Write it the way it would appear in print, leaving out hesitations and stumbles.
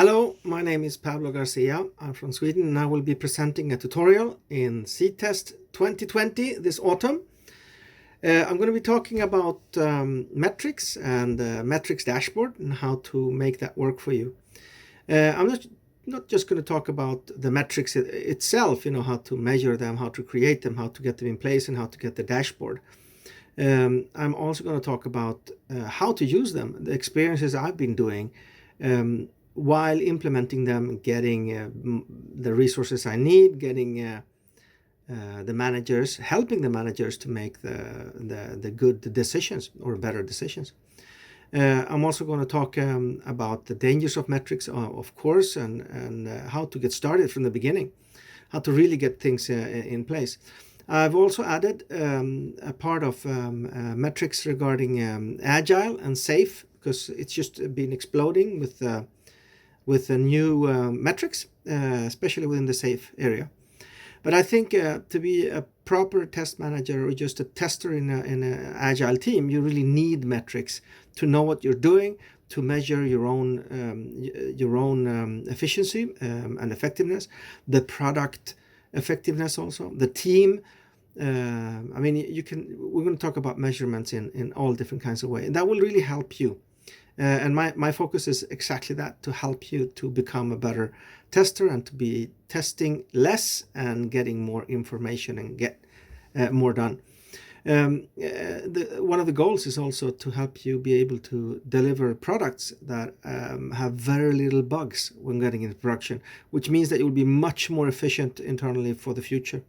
Hello, my name is Pablo Garcia. I'm from Sweden and I will be presenting a tutorial in SEETEST 2020 this autumn. I'm going to be talking about metrics and metrics dashboard and how to make that work for you. I'm not just going to talk about the metrics itself, how to measure them, how to create them, how to get them in place, and how to get the dashboard. I'm also going to talk about how to use them, the experiences I've been doing while implementing them, getting the resources I need, getting the managers, helping the managers to make the good decisions or better decisions. I'm also going to talk about the dangers of metrics, of course, and how to get started from the beginning, how to really get things in place. I've also added a part of metrics regarding agile and safe, because it's just been exploding with the new metrics, especially within the safe area. But I think to be a proper test manager or just a tester in an agile team, you really need metrics to know what you're doing, to measure your own efficiency and effectiveness, the product effectiveness also, the team. We're going to talk about measurements in all different kinds of ways, and that will really help you. And my focus is exactly that, to help you to become a better tester and to be testing less and getting more information and get more done. One of the goals is also to help you be able to deliver products that have very little bugs when getting into production, which means that you will be much more efficient internally for the future.